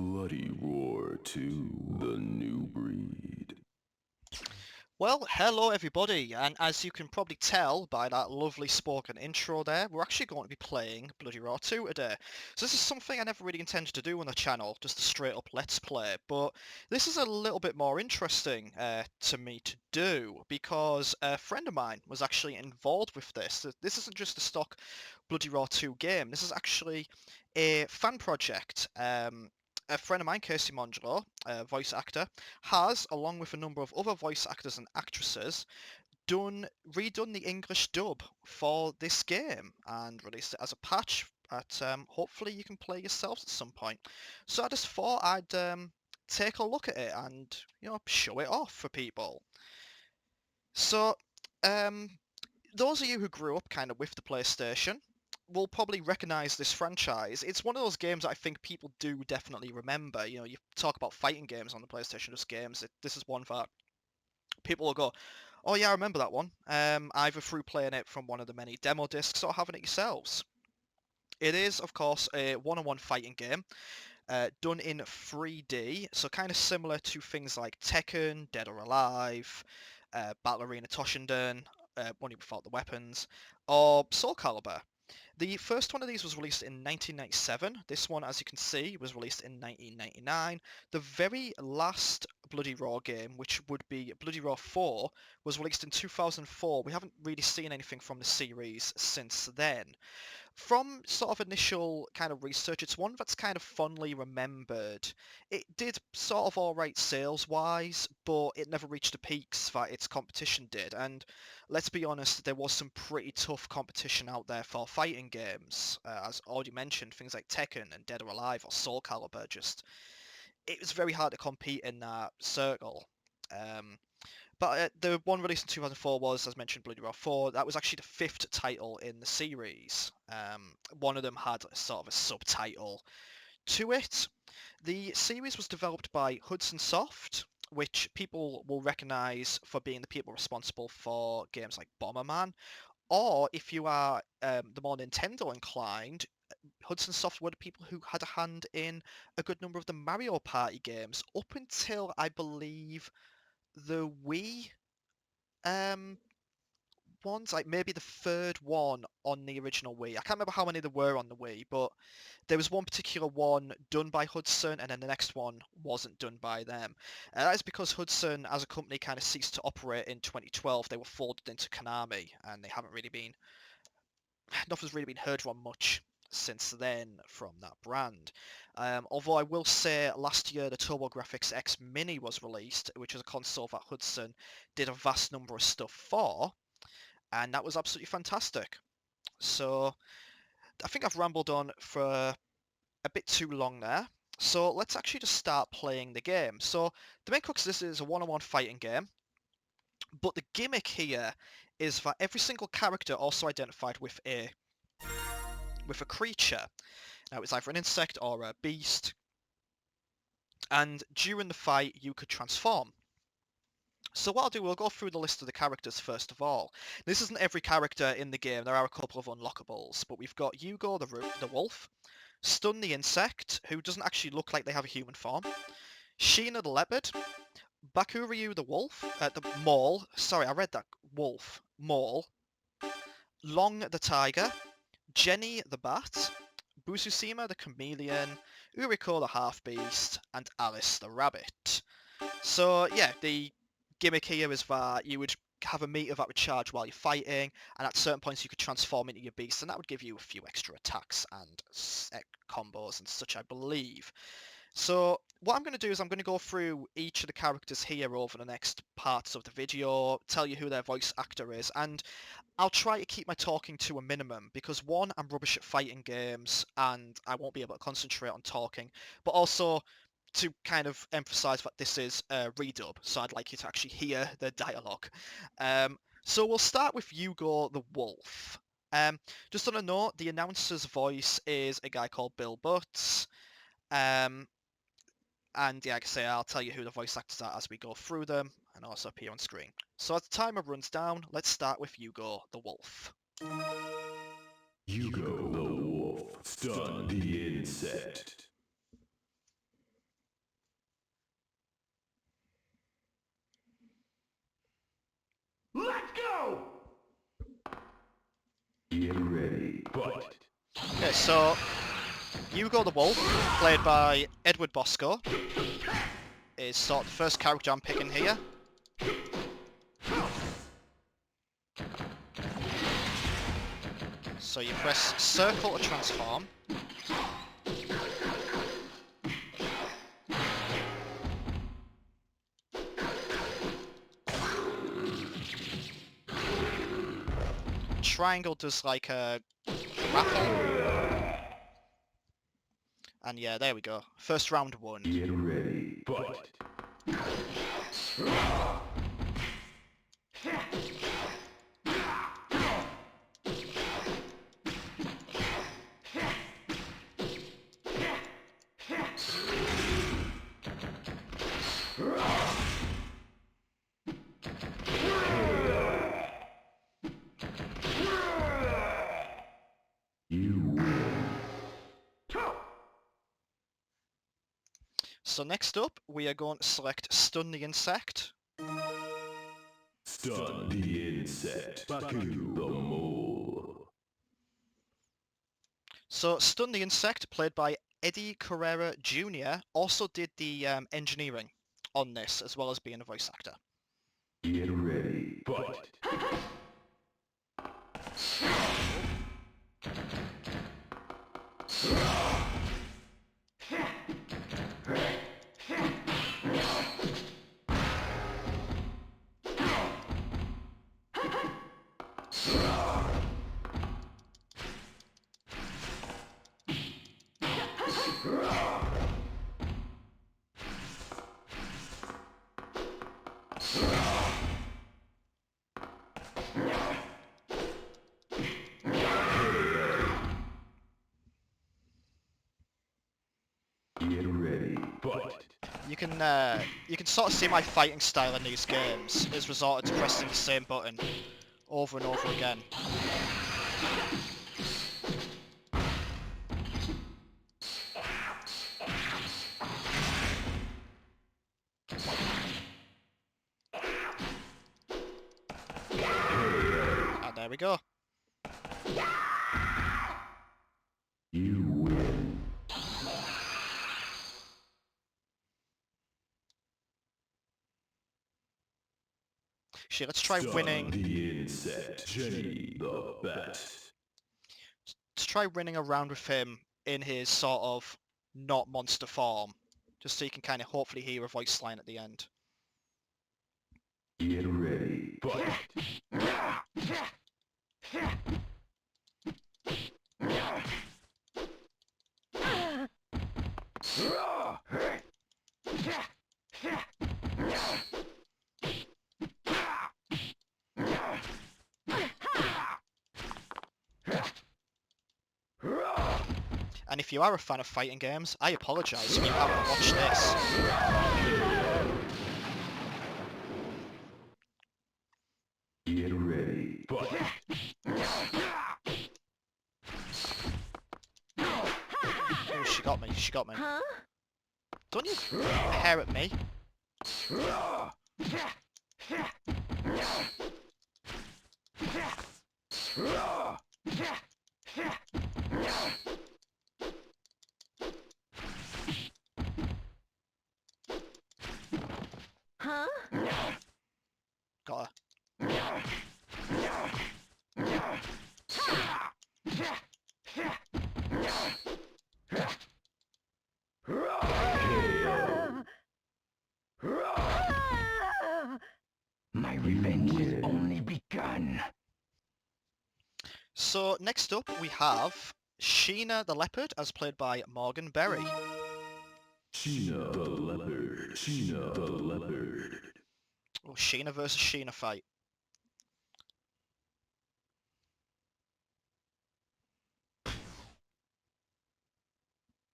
Bloody Roar 2, the new breed. Well, hello everybody, and as you can probably tell by that lovely spoken intro there, we're actually going to be playing Bloody Roar 2 today. So this is something I never really intended to do on the channel, just a straight up let's play, but this is a little bit more interesting to me to do, because a friend of mine was actually involved with this. This isn't just a stock Bloody Roar 2 game, this is actually a fan project. A friend of mine, Kirsty Mongillo, a voice actor, has, along with a number of other voice actors and actresses, redone the English dub for this game and released it as a patch that hopefully you can play yourselves at some point. So I just thought I'd take a look at it and show it off for people. So those of you who grew up kind of with the PlayStation will probably recognize this franchise. It's one of those games that I think people do definitely remember. You know, you talk about fighting games on the PlayStation, just games. This is one that people will go, "Oh yeah, I remember that one." Either through playing it from one of the many demo discs or having it yourselves. It is, of course, a one-on-one fighting game done in 3D, so kind of similar to things like Tekken, Dead or Alive, Battle Arena Toshinden, Money Without the Weapons, or Soul Calibur. The first one of these was released in 1997. This one, as you can see, was released in 1999. The very last Bloody Roar game, which would be Bloody Roar 4, was released in 2004. We haven't really seen anything from the series since then. From sort of initial kind of research, it's one that's kind of fondly remembered. It did sort of alright sales-wise, but it never reached the peaks that its competition did. And let's be honest, there was some pretty tough competition out there for fighting games. As already mentioned, things like Tekken and Dead or Alive or Soul Calibur it was very hard to compete in that circle. But the one released in 2004 was, as mentioned, Bloody Roar 4. That was actually the fifth title in the series. One of them had sort of a subtitle to it. The series was developed by Hudson Soft, which people will recognise for being the people responsible for games like Bomberman. Or if you are the more Nintendo inclined, Hudson Soft were the people who had a hand in a good number of the Mario Party games up until I believe the Wii um, ones, like maybe the third one on the original Wii. I can't remember how many there were on the Wii, but there was one particular one done by Hudson, and then the next one wasn't done by them. That is because Hudson, as a company, kind of ceased to operate in 2012. They were folded into Konami, and they haven't really been, nothing's really been heard from much since then from that brand. Although I will say last year the TurboGrafx X Mini was released, which is a console that Hudson did a vast number of stuff for, and that was absolutely fantastic. So I think I've rambled on for a bit too long there. So let's actually just start playing the game. So the main crux of this is a one-on-one fighting game, but the gimmick here is that every single character also identified with a creature. Now it's either an insect or a beast, and during the fight you could transform. So what I'll do, we'll go through the list of the characters first of all. This isn't every character in the game, there are a couple of unlockables, but we've got Hugo the wolf, Stun the insect, who doesn't actually look like they have a human form, Sheena the leopard, Bakuryu the wolf, the mole, sorry I read that, wolf, mole, Long the tiger, Jenny the bat, Busuzima the chameleon, Urcoco the half-beast, and Alice the rabbit. So yeah, the gimmick here is that you would have a meter that would charge while you're fighting, and at certain points you could transform into your beast, and that would give you a few extra attacks and combos and such, I believe. So what I'm going to do is I'm going to go through each of the characters here over the next parts of the video, tell you who their voice actor is, and I'll try to keep my talking to a minimum because one, I'm rubbish at fighting games and I won't be able to concentrate on talking, but also to kind of emphasize that this is a redub, so I'd like you to actually hear the dialogue. So we'll start with Hugo the Wolf. Just on a note, the announcer's voice is a guy called Bill Butts. And yeah, like I say, I'll tell you who the voice actors are as we go through them and also appear on screen. So as the timer runs down, let's start with Hugo the Wolf. Hugo the Wolf, stun the insect. Okay, so Hugo the Wolf, played by Edward Bosco, is sort of the first character I'm picking here. So you press circle to transform. Triangle does like a grapple. And yeah, there we go. First round won. Get ready. Fight. So next up, we are going to select Stun the Insect. Stun the insect. Bakuryu the mole. So Stun the Insect, played by Eddie Correa Jr., also did the engineering on this, as well as being a voice actor. Get ready. Fight. Get ready. Fight. You can sort of see my fighting style in these games is resorted to pressing the same button over and over again. And there we go. You win. Shit, let's try Stun winning. the insect. Jenny the bat. Let's try winning a round with him in his sort of not monster form, just so you can kind of hopefully hear a voice line at the end. Get ready. Fight. And if you are a fan of fighting games, I apologise if you haven't watched this. Get ready. Fight. Oh, she got me, she got me. Don't you hair at me. Got her. My revenge has only begun. So next up we have Sheena the Leopard, as played by Morgan Berry. Sheena the leopard. Sheena the leopard. Oh, Sheena versus Sheena fight.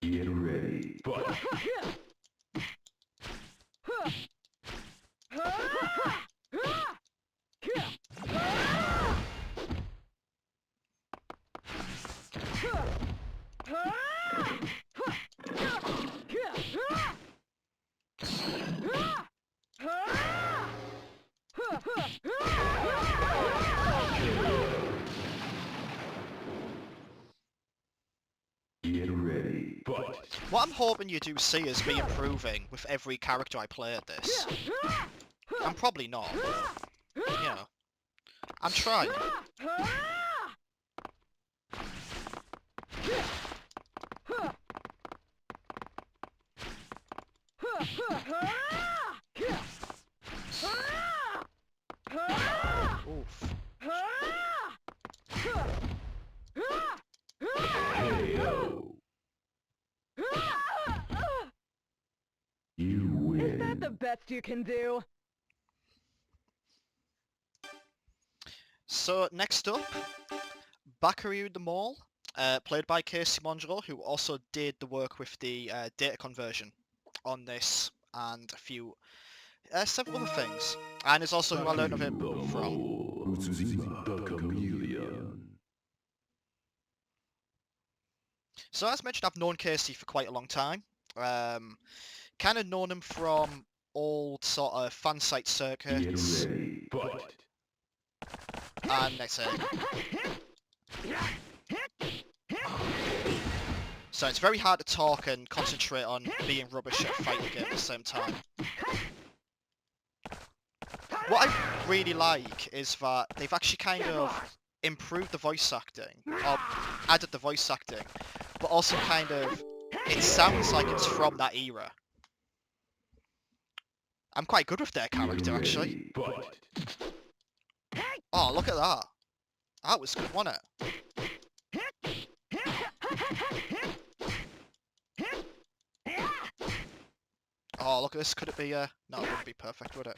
Get ready. Fight. What I'm hoping you do see is me improving with every character I play at this. I'm probably not, but, you know, I'm trying. Oof. KO. You win. Is that the best you can do? So next up, Bakuryu the Mole, played by Casey Mongillo, who also did the work with the data conversion on this and a few several other things, and is also who I learned of it from. Busuzima, the chameleon. So as mentioned, I've known Casey for quite a long time. Kind of known him from old sort of fan site Get circuits, ready. Fight. and that's it. So it's very hard to talk and concentrate on being rubbish at a fighting game at the same time. What I really like is that they've actually kind of improved the voice acting, or added the voice acting, but also kind of, it sounds like it's from that era. I'm quite good with their character, actually. Fight. Oh, look at that. That was good, wasn't it? Oh, look at this. Could it be, no, it wouldn't be perfect, would it?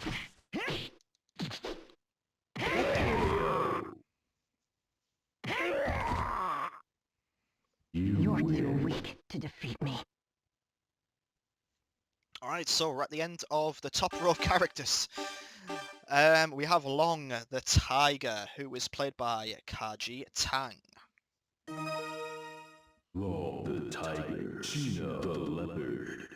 You're too weak to defeat me. Alright, so we're at the end of the top row of characters. We have Long the Tiger, who is played by Kaji Tang. Long the tiger. Sheena the leopard.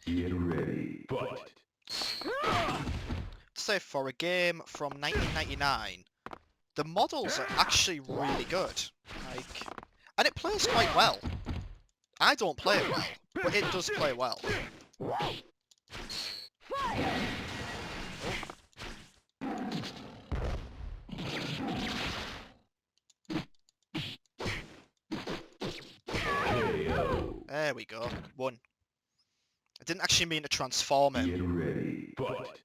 Get ready. Fight. Say for a game from 1999, the models are actually really good. Like, and it plays quite well. I don't play it well, but it does play well. KO. There we go. One. I didn't actually mean to transform him. Get ready. Fight.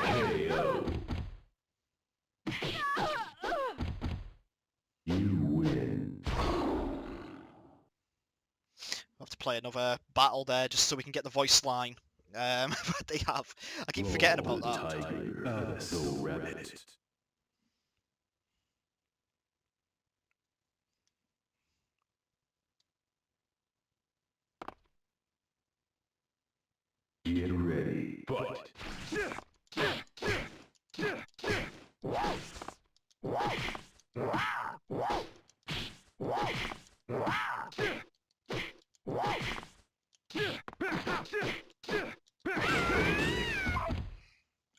KO. You win. I'll have to play another battle there just so we can get the voice line. But they have. I keep forgetting about Long the that. tiger. So rabbit. Get ready. Fight.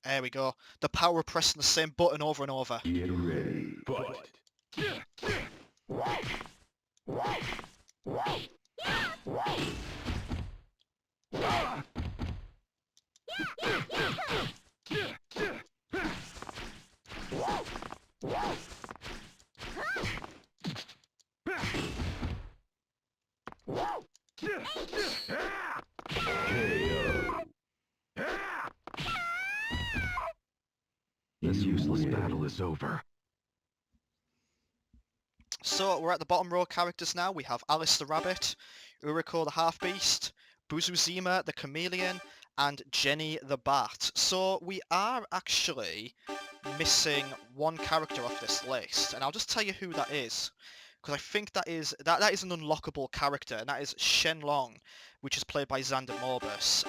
There we go. The power of pressing the same button over and over. Get ready. Fight. KO. This useless battle is over. So we're at the bottom row characters now. We have Alice the Rabbit, Urcoco the Half-Beast, Busuzima the Chameleon, and Jenny the Bat. So we are actually missing one character off this list, and I'll just tell you who that is, because I think that is an unlockable character, and that is Shenlong, which is played by Xander Morbus.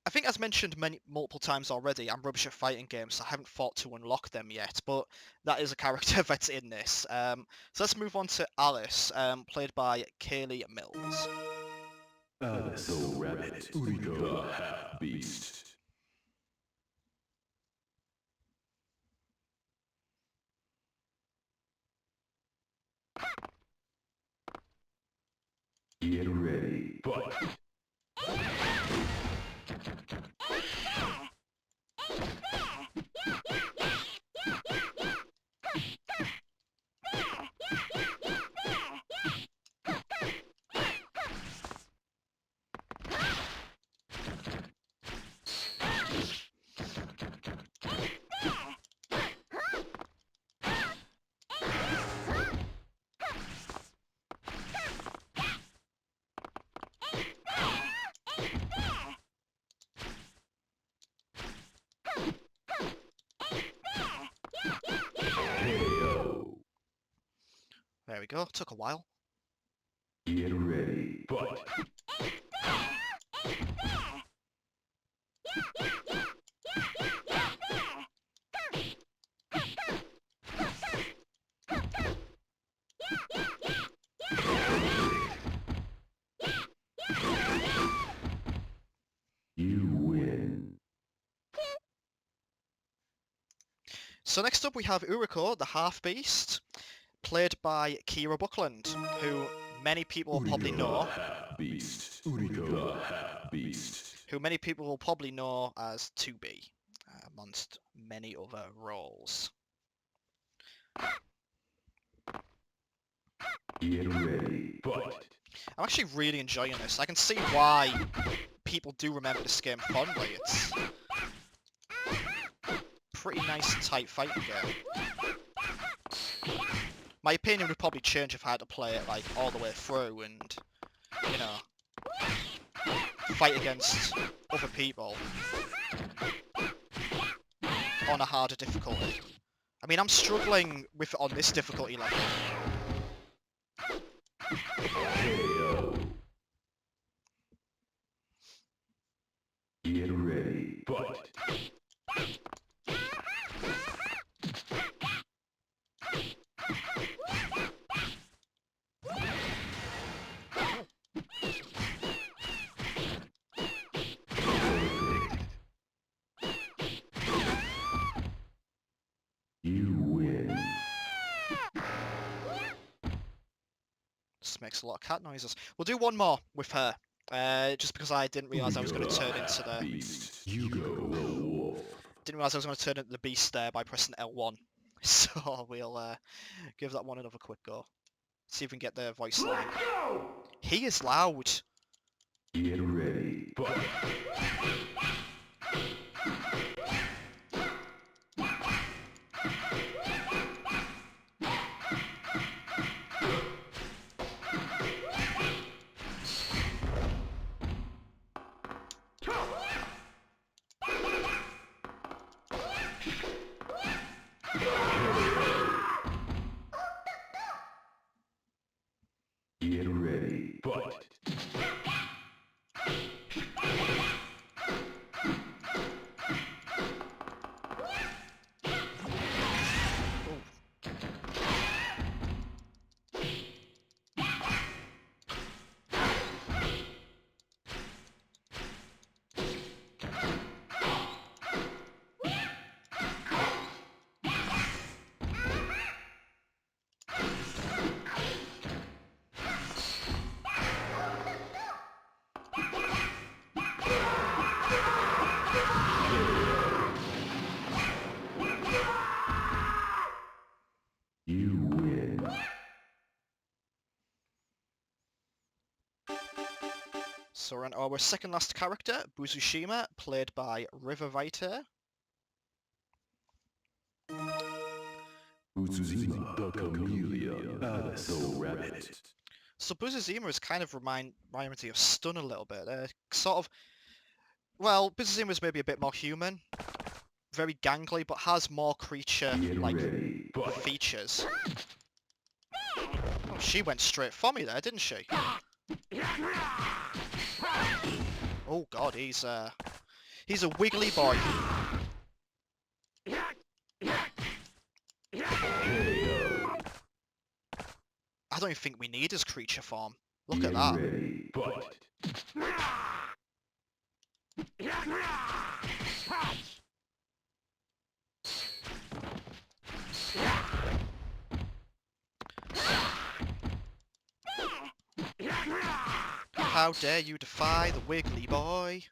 I think, as mentioned multiple times already, I'm rubbish at fighting games, so I haven't thought to unlock them yet, but that is a character that's in this. So let's move on to Alice, played by Kaylee Mills. Alice, oh rabbit, Urcoco, the half beast. Get ready, fight! KO. There we go, took a while. Get ready, fight! You win. So next up we have Urcoco, the half-beast, played by Kira Buckland, who many people will probably know. Beast. Urcoco, half beast. Who many people will probably know as 2B, amongst many other roles. Get ready, fight! I'm actually really enjoying this. I can see why people do remember this game fondly. It's pretty nice and tight fighting game. My opinion would probably change if I had to play it like all the way through and, you know, fight against other people on a harder difficulty. I mean, I'm struggling with it on this difficulty level. KO. Get ready, fight! You win. Just makes a lot of cat noises. We'll do one more with her, just because I didn't realise I was going to turn into the... Beast. Hugo the wolf. Didn't realise I was going to turn into the beast there by pressing L1. So we'll give that one another quick go. See if we can get the voice line. He is loud. Get ready, fight! Get ready, fight! You win. So we're on our second last character, Busuzima, played by River Viter. Busuzima, the chameleon, Alice, oh rabbit. So Busuzima is kind of reminding me of Stun a little bit. Sort of Well, Buzuzima's maybe a bit more human. Very gangly, but has more creature, Get like, ready. Fight. features. Oh, she went straight for me there, didn't she? Oh god, he's a wiggly boy. I don't even think we need his creature form. Look at Get that. ready. Fight. How dare you defy the wiggly boy?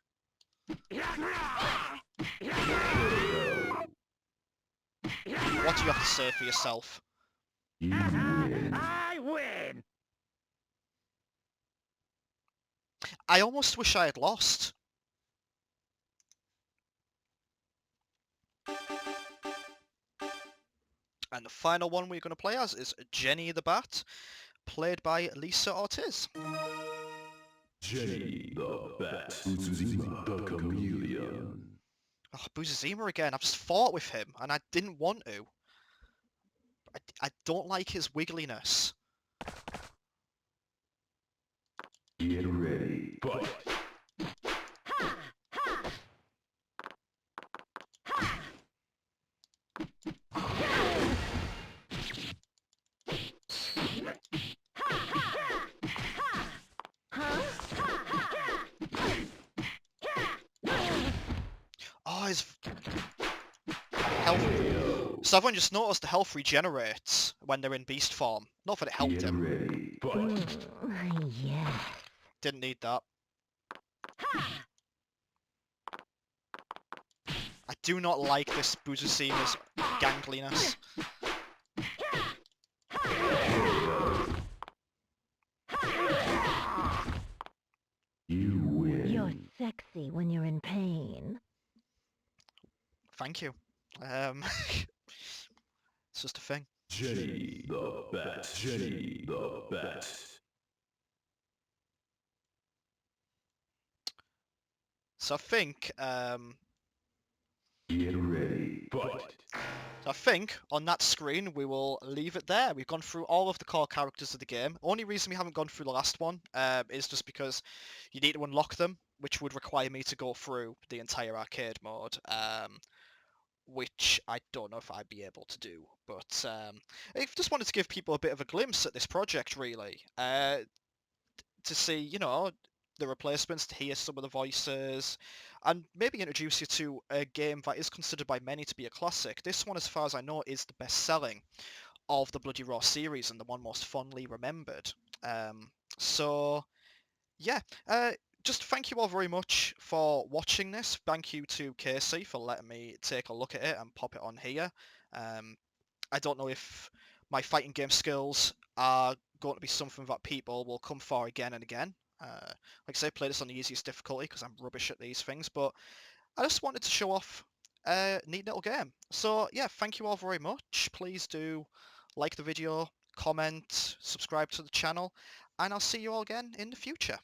What do you have to say for yourself? You win. I win! I almost wish I had lost. And the final one we're going to play as is Jenny the Bat, played by Lisa Ortiz. Jenny the Bat. Busuzima the Chameleon. Oh, Busuzima again. I've just fought with him, and I didn't want to. I don't like his wiggliness. Get ready. Fight. Oh, his health. So everyone just noticed the health regenerates when they're in beast form. Not that it helped Get him. ready. Fight. Yes. Didn't need that. I do not like this Buzuzima's gangliness. You win. You're sexy when you're in pain. Thank you. It's just a thing. Jenny the Bat. Jenny the Bat. So I think, Get ready. Fight. on that screen we will leave it there. We've gone through all of the core characters of the game. Only reason we haven't gone through the last one is just because you need to unlock them, which would require me to go through the entire arcade mode, which I don't know if I'd be able to do. But I just wanted to give people a bit of a glimpse at this project, really, to see, you know, the replacements, to hear some of the voices, and maybe introduce you to a game that is considered by many to be a classic. This one, as far as I know, is the best-selling of the Bloody Raw series and the one most fondly remembered. So, yeah, just thank you all very much for watching this. Thank you to Casey for letting me take a look at it and pop it on here. I don't know if my fighting game skills are going to be something that people will come for again and again. Like I say, play this on the easiest difficulty because I'm rubbish at these things, but I just wanted to show off a neat little game. So yeah, thank you all very much. Please do like the video, comment, subscribe to the channel, and I'll see you all again in the future.